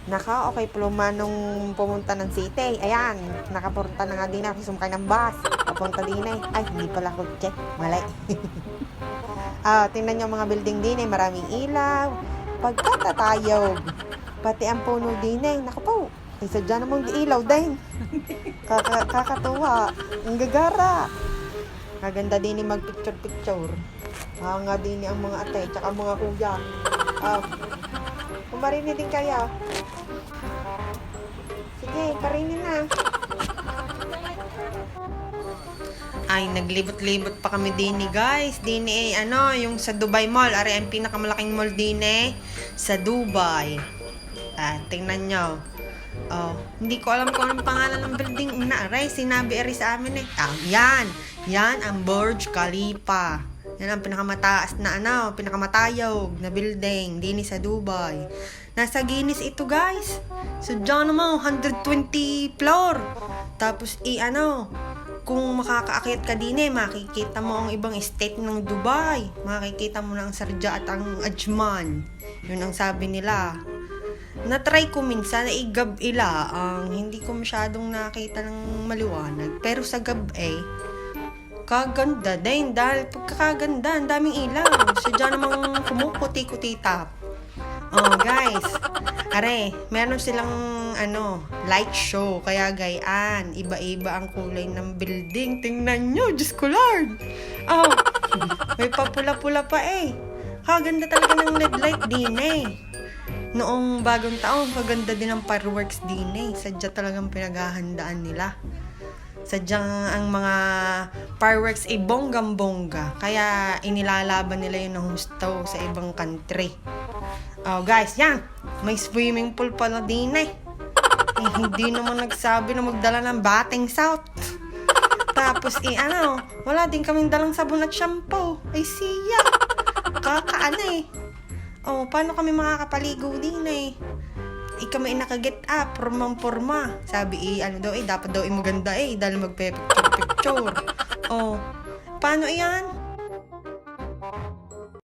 Naka, okay, pluma nung pumunta ng city. Ayan, nakapunta na nga din ako, sumakay ng bus. Papunta din eh. Ay, hindi pala kotse. Mali. Tingnan nyo mga building din eh. Maraming ilaw. Pagkatatayog. Pati ang puno din eh. Naku po. Isa dyan namang ilaw din. Kakatuwa. Ang gagara. Kaganda din eh mag-picture-picture. Nga din eh ang mga ate. Tsaka mga kuya. Kumarinig din kaya. Sige, parinin na. Ay, naglibot-libot pa kami din eh, guys. Din eh, yung sa Dubai Mall. Ari, ang pinakamalaking mall din eh, sa Dubai. Tingnan nyo. Hindi ko alam kung anong pangalan ng building. Aray, sinabi ari sa amin eh. Yan. Yan ang Burj Khalifa. Yan ang pinakamataas na pinakamatayog na building din sa Dubai. Nasa Guinness ito, guys. So, dyan naman, 120 floor. Tapos, kung makakaakyat ka din makikita mo ang ibang estate ng Dubai. Makikita mo na ang Sharjah at ang Ajman. Yun ang sabi nila. Na-try ko minsan, igab ila. Hindi ko masyadong nakita ng maliwanag. Pero sa gabi, kaganda din. Dahil pagkakaganda, ang daming ilaw. Sadya namang kumukuti-kuti tap. Guys, meron silang light show. Kaya gayaan, iba-iba ang kulay ng building. Tingnan nyo, Diyos ko Lord. May papula-pula pa eh. Kaganda talaga ng LED light din eh. Noong bagong taon, kaganda din ang fireworks din eh. Sadya talagang pinaghahandaan nila. Sadyang ang mga fireworks ay bonggang-bongga. Kaya inilalaban nila yun ng husto sa ibang country. Guys, yan. May swimming pool pala din eh. Hindi naman nagsabi na magdala ng bating south. Tapos wala din kaming dalang sabon at shampoo. Ay siya. Paano kami makakapaligo din eh? Kami nakaget up, porma. Sabi dapat daw maganda dahil magpe-picture. Paano yan?